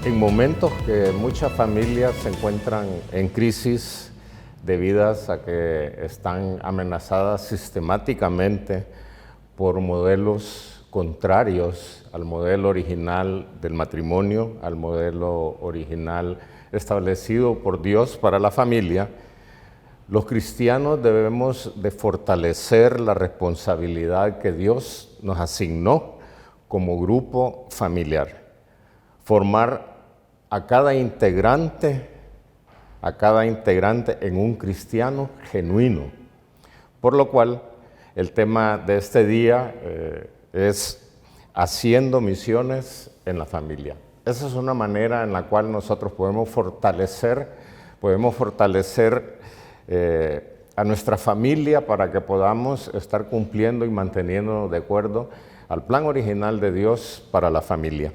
En momentos que muchas familias se encuentran en crisis debidas a que están amenazadas sistemáticamente por modelos contrarios al modelo original del matrimonio, al modelo original establecido por Dios para la familia, los cristianos debemos de fortalecer la responsabilidad que Dios nos asignó como grupo familiar. Formar a cada integrante en un cristiano genuino. Por lo cual, el tema de este día es haciendo misiones en la familia. Esa es una manera en la cual nosotros podemos fortalecer a nuestra familia para que podamos estar cumpliendo y manteniéndonos de acuerdo al plan original de Dios para la familia.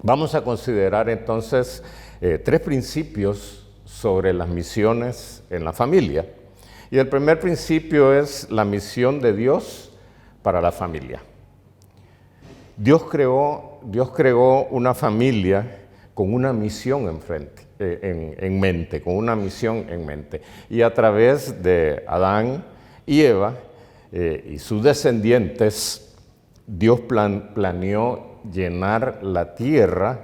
Vamos a considerar entonces 3 principios sobre las misiones en la familia. Y el primer principio es la misión de Dios para la familia. Dios creó una familia con una misión en mente, con una misión en mente. Y a través de Adán y Eva y sus descendientes, Dios planeó llenar la tierra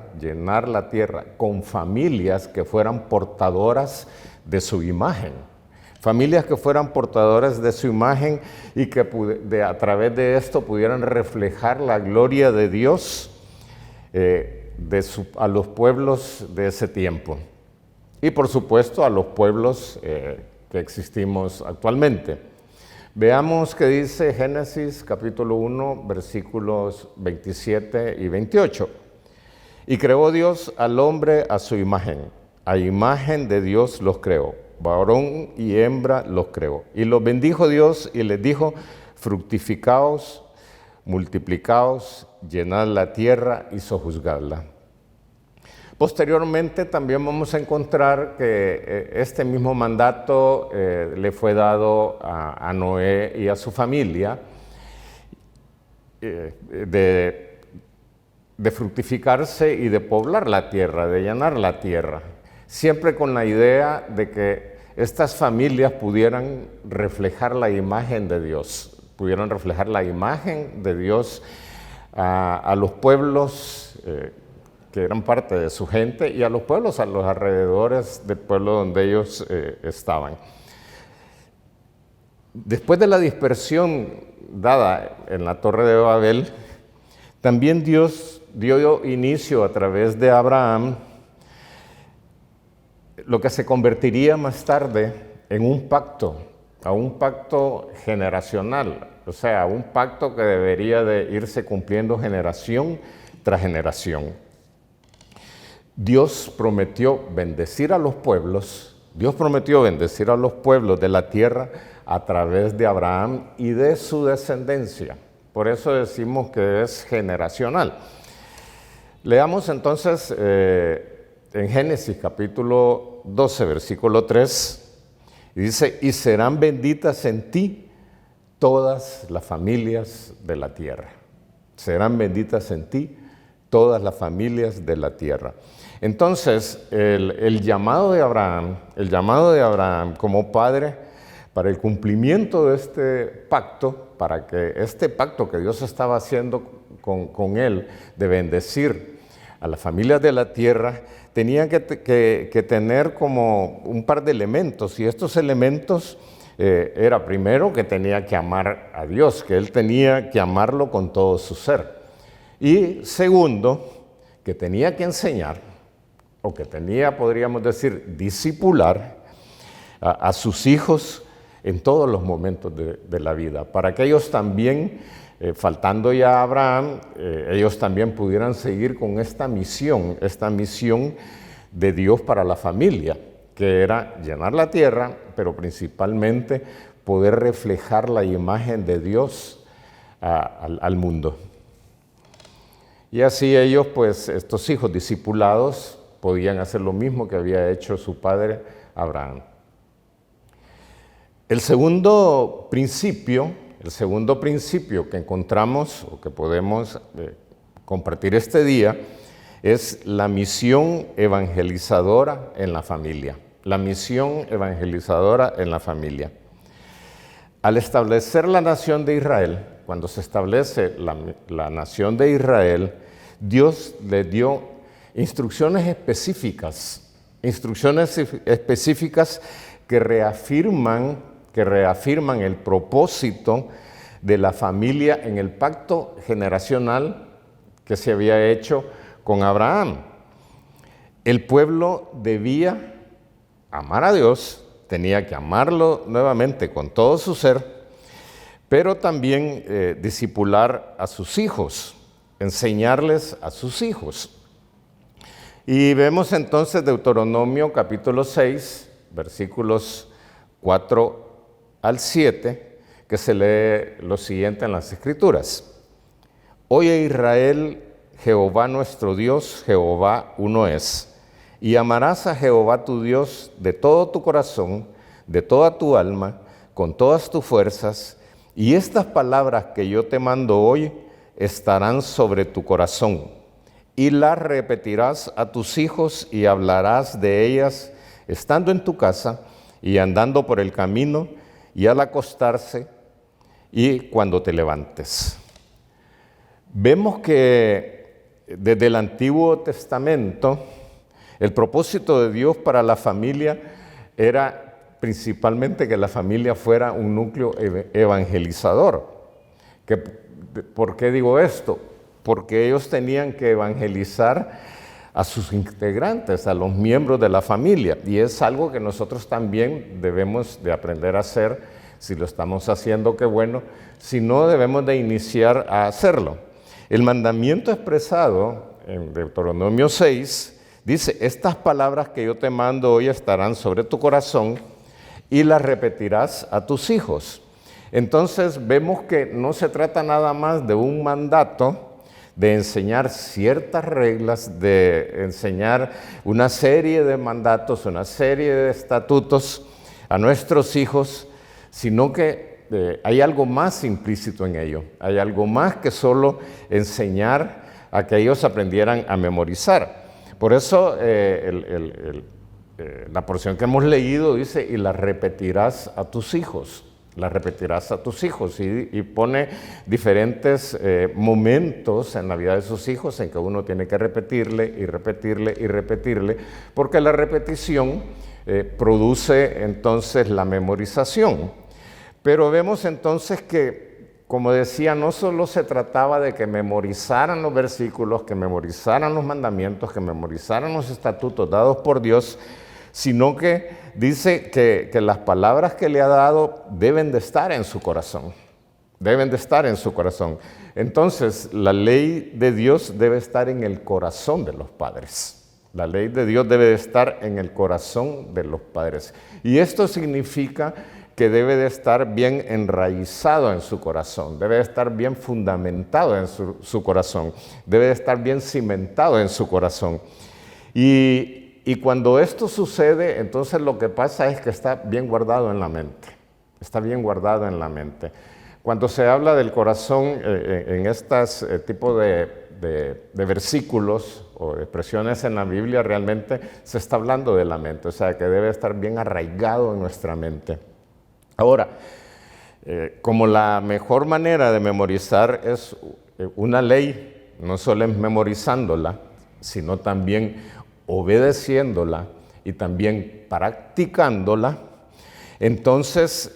con familias que fueran portadoras de su imagen. Familias que fueran portadoras de su imagen y que a través de esto pudieran reflejar la gloria de Dios a los pueblos de ese tiempo. Y por supuesto a los pueblos que existimos actualmente. Veamos qué dice Génesis capítulo 1, versículos 27 y 28. Y creó Dios al hombre a su imagen. A imagen de Dios los creó. Varón y hembra los creó. Y los bendijo Dios y les dijo, fructificaos, multiplicaos, llenad la tierra y sojuzgadla. Posteriormente también vamos a encontrar que este mismo mandato le fue dado a Noé y a su familia de fructificarse y de poblar la tierra, de llenar la tierra, siempre con la idea de que estas familias pudieran reflejar la imagen de Dios, a los pueblos que eran parte de su gente y a los pueblos a los alrededores del pueblo donde ellos estaban. Después de la dispersión dada en la Torre de Babel, también Dios dio inicio a través de Abraham lo que se convertiría más tarde en un pacto generacional, o sea, un pacto que debería de irse cumpliendo generación tras generación. Dios prometió bendecir a los pueblos de la tierra a través de Abraham y de su descendencia. Por eso decimos que es generacional. Leamos entonces en Génesis capítulo 12, versículo 3, y dice, y serán benditas en ti todas las familias de la tierra. Serán benditas en ti todas las familias de la tierra. Entonces, el llamado de Abraham como padre para el cumplimiento de este pacto, para que este pacto que Dios estaba haciendo con él, de bendecir a las familias de la tierra, tenía que tener como un par de elementos, y estos elementos era primero que tenía que amar a Dios, que él tenía que amarlo con todo su ser, y segundo, que tenía que enseñar, o que tenía, podríamos decir, discipular a sus hijos en todos los momentos de la vida, para que ellos también, faltando ya a Abraham, ellos también pudieran seguir con esta misión de Dios para la familia, que era llenar la tierra, pero principalmente poder reflejar la imagen de Dios al mundo. Y así ellos, pues, estos hijos discipulados, podían hacer lo mismo que había hecho su padre Abraham. El segundo principio que encontramos o que podemos compartir este día es la misión evangelizadora en la familia. La misión evangelizadora en la familia. Al establecer la nación de Israel, cuando se establece la nación de Israel, Dios le dio instrucciones específicas que reafirman el propósito de la familia en el pacto generacional que se había hecho con Abraham. El pueblo debía amar a Dios, tenía que amarlo nuevamente con todo su ser, pero también discipular a sus hijos, enseñarles a sus hijos. Y vemos entonces Deuteronomio capítulo 6, versículos 4 al 7, que se lee lo siguiente en las Escrituras. Oye Israel, Jehová nuestro Dios, Jehová uno es. Y amarás a Jehová tu Dios de todo tu corazón, de toda tu alma, con todas tus fuerzas, y estas palabras que yo te mando hoy estarán sobre tu corazón, y las repetirás a tus hijos y hablarás de ellas estando en tu casa y andando por el camino y al acostarse y cuando te levantes. Vemos que desde el Antiguo Testamento el propósito de Dios para la familia era principalmente que la familia fuera un núcleo evangelizador. ¿Por qué digo esto? Porque ellos tenían que evangelizar a sus integrantes, a los miembros de la familia. Y es algo que nosotros también debemos de aprender a hacer. Si lo estamos haciendo, qué bueno. Si no, debemos de iniciar a hacerlo. El mandamiento expresado en Deuteronomio 6 dice, estas palabras que yo te mando hoy estarán sobre tu corazón y las repetirás a tus hijos. Entonces vemos que no se trata nada más de un mandato de enseñar ciertas reglas, de enseñar una serie de mandatos, una serie de estatutos a nuestros hijos, sino que hay algo más implícito en ello. Hay algo más que solo enseñar a que ellos aprendieran a memorizar. Por eso la porción que hemos leído dice, y la repetirás a tus hijos. La repetirás a tus hijos y pone diferentes momentos en la vida de sus hijos en que uno tiene que repetirle y repetirle y repetirle, porque la repetición produce entonces la memorización. Pero vemos entonces que, como decía, no solo se trataba de que memorizaran los versículos, que memorizaran los mandamientos, que memorizaran los estatutos dados por Dios, sino que dice que las palabras que le ha dado deben de estar en su corazón. Deben de estar en su corazón. Entonces, la ley de Dios debe estar en el corazón de los padres. La ley de Dios debe de estar en el corazón de los padres. Y esto significa que debe de estar bien enraizado en su corazón, debe de estar bien fundamentado en su corazón, debe de estar bien cimentado en su corazón. Y cuando esto sucede, entonces lo que pasa es que está bien guardado en la mente, está bien guardado en la mente. Cuando se habla del corazón en estos tipos de versículos o expresiones en la Biblia, realmente se está hablando de la mente, o sea que debe estar bien arraigado en nuestra mente. Ahora, como la mejor manera de memorizar es una ley, no solo es memorizándola, sino también obedeciéndola y también practicándola, entonces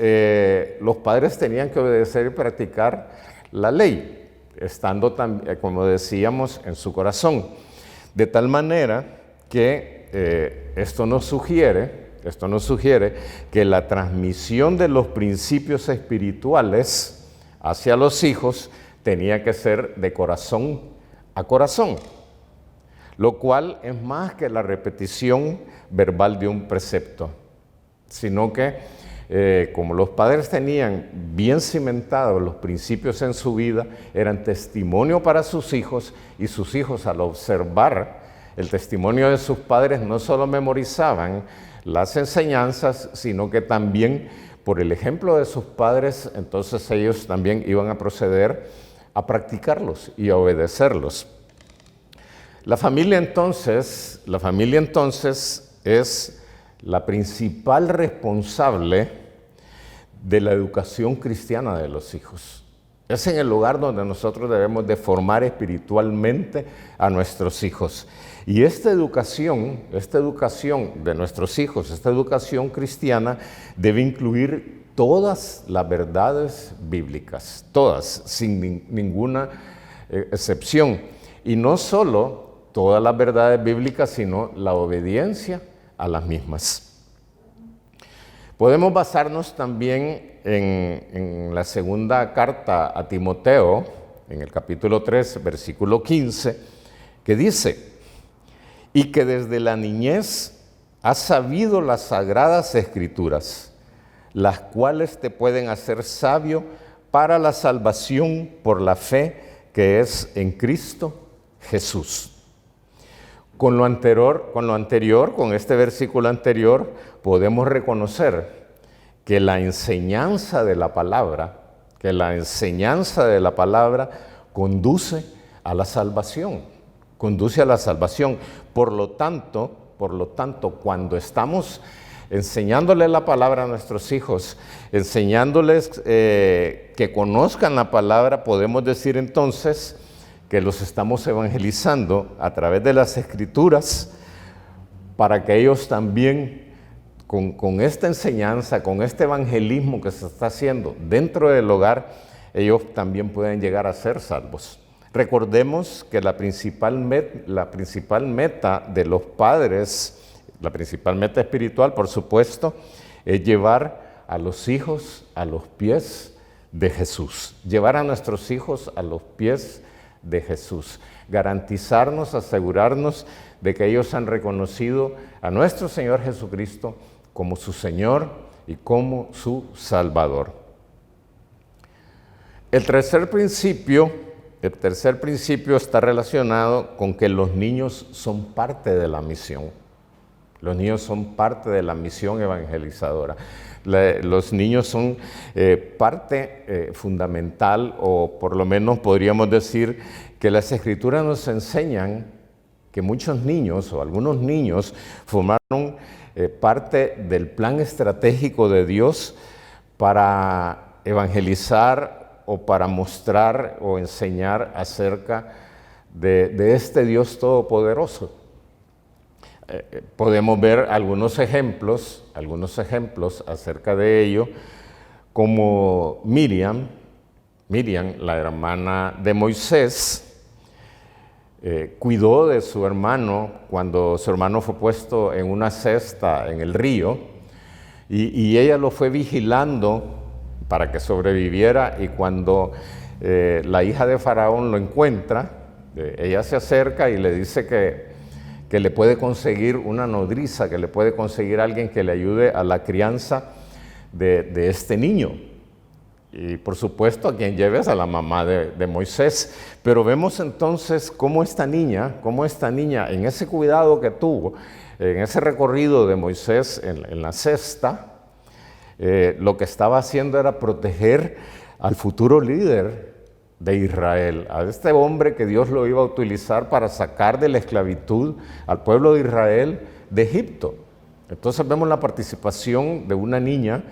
los padres tenían que obedecer y practicar la ley, estando también, como decíamos, en su corazón. De tal manera que esto nos sugiere que la transmisión de los principios espirituales hacia los hijos tenía que ser de corazón a corazón, lo cual es más que la repetición verbal de un precepto, sino que como los padres tenían bien cimentados los principios en su vida, eran testimonio para sus hijos, y sus hijos, al observar el testimonio de sus padres, no solo memorizaban las enseñanzas, sino que también por el ejemplo de sus padres, entonces ellos también iban a proceder a practicarlos y a obedecerlos. La familia entonces es la principal responsable de la educación cristiana de los hijos. Es en el lugar donde nosotros debemos de formar espiritualmente a nuestros hijos. Y esta educación de nuestros hijos, esta educación cristiana, debe incluir todas las verdades bíblicas, todas, sin ninguna excepción. Y no solo todas las verdades bíblicas, sino la obediencia a las mismas. Podemos basarnos también en la segunda carta a Timoteo, en el capítulo 3, versículo 15, que dice: y que desde la niñez has sabido las sagradas escrituras, las cuales te pueden hacer sabio para la salvación por la fe que es en Cristo Jesús. Con este versículo anterior, podemos reconocer que la enseñanza de la palabra, conduce a la salvación, Por lo tanto, cuando estamos enseñándole la palabra a nuestros hijos, enseñándoles que conozcan la palabra, podemos decir entonces que los estamos evangelizando a través de las Escrituras, para que ellos también, con esta enseñanza, con este evangelismo que se está haciendo dentro del hogar, ellos también pueden llegar a ser salvos. Recordemos que la principal meta de los padres, la principal meta espiritual, por supuesto, es llevar a los hijos a los pies de Jesús. Llevar a nuestros hijos a los pies de Jesús. Garantizarnos, asegurarnos de que ellos han reconocido a nuestro Señor Jesucristo como su Señor y como su Salvador. El tercer principio está relacionado con que los niños son parte de la misión. Los niños son parte de la misión evangelizadora. Los niños son parte fundamental, o por lo menos podríamos decir que las Escrituras nos enseñan que muchos niños o algunos niños formaron parte del plan estratégico de Dios para evangelizar o para mostrar o enseñar acerca de este Dios todopoderoso. Podemos ver algunos ejemplos acerca de ello, como Miriam, la hermana de Moisés, cuidó de su hermano cuando su hermano fue puesto en una cesta en el río, y ella lo fue vigilando para que sobreviviera, y cuando la hija de Faraón lo encuentra, ella se acerca y le dice que le puede conseguir una nodriza, que le puede conseguir alguien que le ayude a la crianza de este niño. Y por supuesto a quien lleves a la mamá de Moisés. Pero vemos entonces cómo esta niña en ese cuidado que tuvo, en ese recorrido de Moisés en la cesta, lo que estaba haciendo era proteger al futuro líder de Israel, a este hombre que Dios lo iba a utilizar para sacar de la esclavitud al pueblo de Israel de Egipto. Entonces vemos la participación de una niña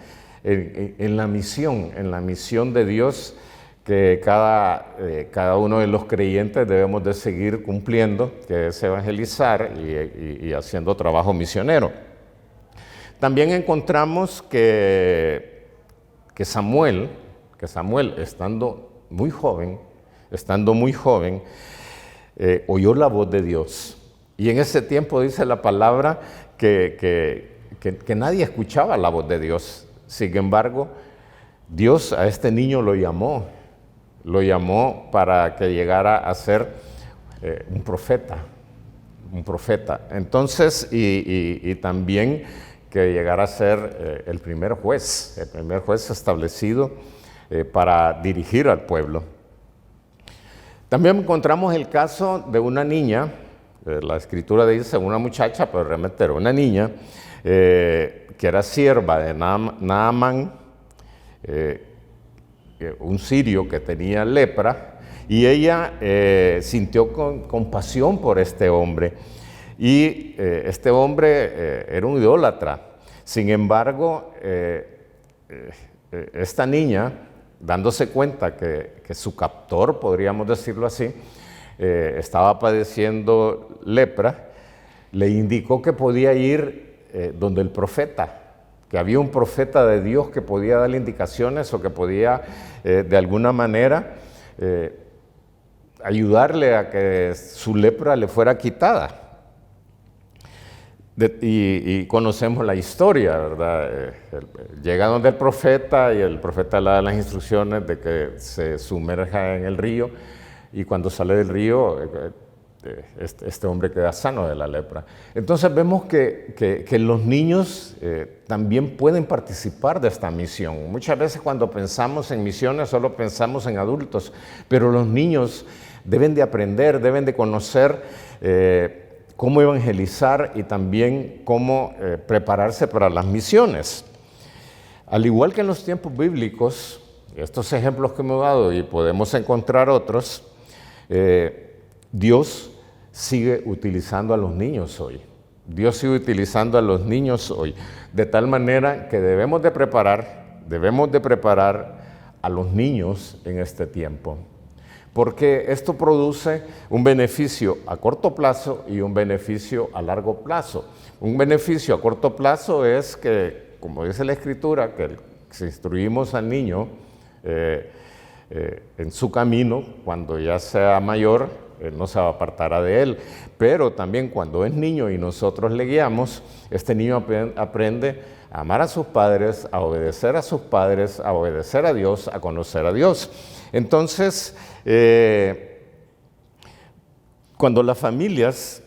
en la misión de Dios, que cada uno de los creyentes debemos de seguir cumpliendo, que es evangelizar y haciendo trabajo misionero. También encontramos que Samuel, estando muy joven, oyó la voz de Dios. Y en ese tiempo dice la palabra que nadie escuchaba la voz de Dios. Sin embargo, Dios a este niño lo llamó para que llegara a ser un profeta. Entonces, y también que llegara a ser el primer juez establecido para dirigir al pueblo. También encontramos el caso de una niña, la Escritura dice una muchacha, pero realmente era una niña, que era sierva de Naamán, un sirio que tenía lepra, y ella sintió compasión por este hombre. Y este hombre era un idólatra. Sin embargo, esta niña, dándose cuenta que su captor, podríamos decirlo así, estaba padeciendo lepra, le indicó que podía ir donde el profeta, que había un profeta de Dios que podía darle indicaciones o que podía de alguna manera ayudarle a que su lepra le fuera quitada. Y conocemos la historia, ¿verdad? Llega donde el profeta y el profeta le da las instrucciones de que se sumerja en el río, y cuando sale del río este hombre queda sano de la lepra. Entonces vemos que los niños también pueden participar de esta misión. Muchas veces cuando pensamos en misiones solo pensamos en adultos, pero los niños deben de aprender, deben de conocer cómo evangelizar y también cómo prepararse para las misiones. Al igual que en los tiempos bíblicos, estos ejemplos que hemos dado y podemos encontrar otros, Dios sigue utilizando a los niños hoy. Dios sigue utilizando a los niños hoy, de tal manera que debemos de preparar a los niños en este tiempo, porque esto produce un beneficio a corto plazo y un beneficio a largo plazo. Un beneficio a corto plazo es que, como dice la Escritura, que si instruimos al niño en su camino, cuando ya sea mayor, él no se apartará de él. Pero también cuando es niño y nosotros le guiamos, este niño aprende a amar a sus padres, a obedecer a sus padres, a obedecer a Dios, a conocer a Dios. Entonces, cuando las familias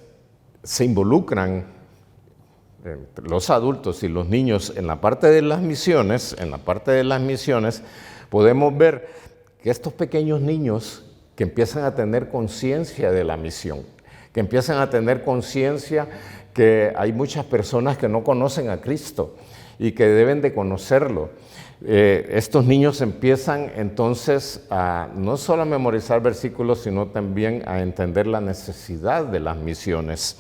se involucran, los adultos y los niños, en la parte de las misiones, podemos ver que estos pequeños niños que empiezan a tener conciencia de la misión, que empiezan a tener conciencia que hay muchas personas que no conocen a Cristo y que deben de conocerlo. Estos niños empiezan entonces a no solo a memorizar versículos, sino también a entender la necesidad de las misiones.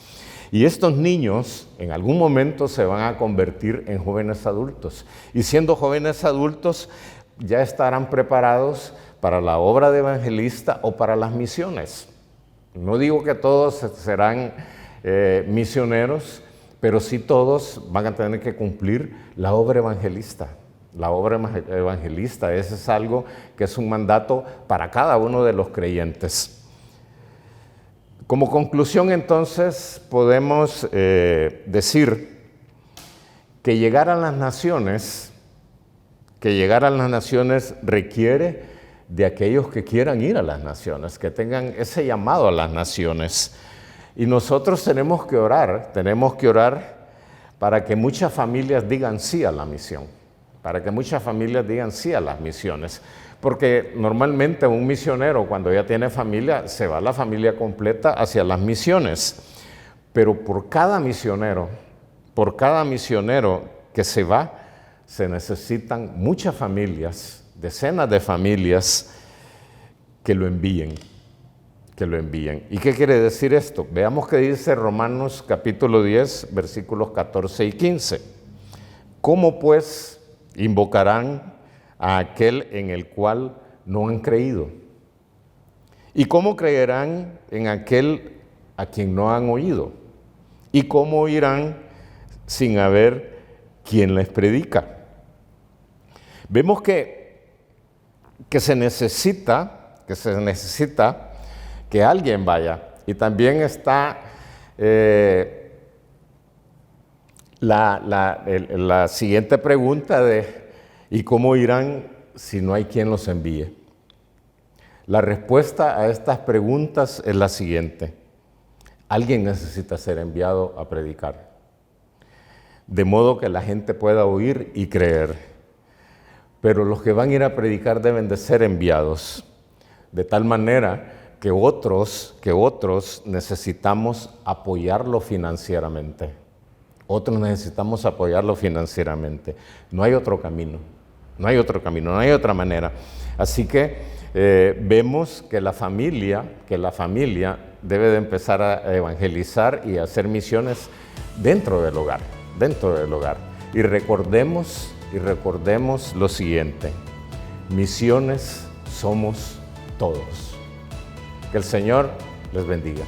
Y estos niños en algún momento se van a convertir en jóvenes adultos. Y siendo jóvenes adultos ya estarán preparados para la obra de evangelista o para las misiones. No digo que todos serán misioneros, pero sí todos van a tener que cumplir la obra evangelista. La obra evangelista, ese es algo que es un mandato para cada uno de los creyentes. Como conclusión, entonces, podemos decir que llegar a las naciones requiere de aquellos que quieran ir a las naciones, que tengan ese llamado a las naciones. Y nosotros tenemos que orar para que muchas familias digan sí a la misión, para que muchas familias digan sí a las misiones. Porque normalmente un misionero, cuando ya tiene familia, se va la familia completa hacia las misiones. Pero por cada misionero que se va, se necesitan muchas familias, decenas de familias que lo envíen. ¿Y qué quiere decir esto? Veamos qué dice Romanos capítulo 10, versículos 14 y 15. ¿Cómo pues invocarán a aquel en el cual no han creído? ¿Y cómo creerán en aquel a quien no han oído? ¿Y cómo oirán sin haber quien les predica? Vemos que se necesita que alguien vaya. Y también está la siguiente pregunta de ¿y cómo irán si no hay quien los envíe? La respuesta a estas preguntas es la siguiente: alguien necesita ser enviado a predicar, de modo que la gente pueda oír y creer. Pero los que van a ir a predicar deben de ser enviados, de tal manera que otros necesitamos apoyarlo financieramente. No hay otro camino, no hay otra manera. Así que vemos que la familia debe de empezar a evangelizar y a hacer misiones dentro del hogar, Y recordemos lo siguiente: misiones somos todos. Que el Señor les bendiga.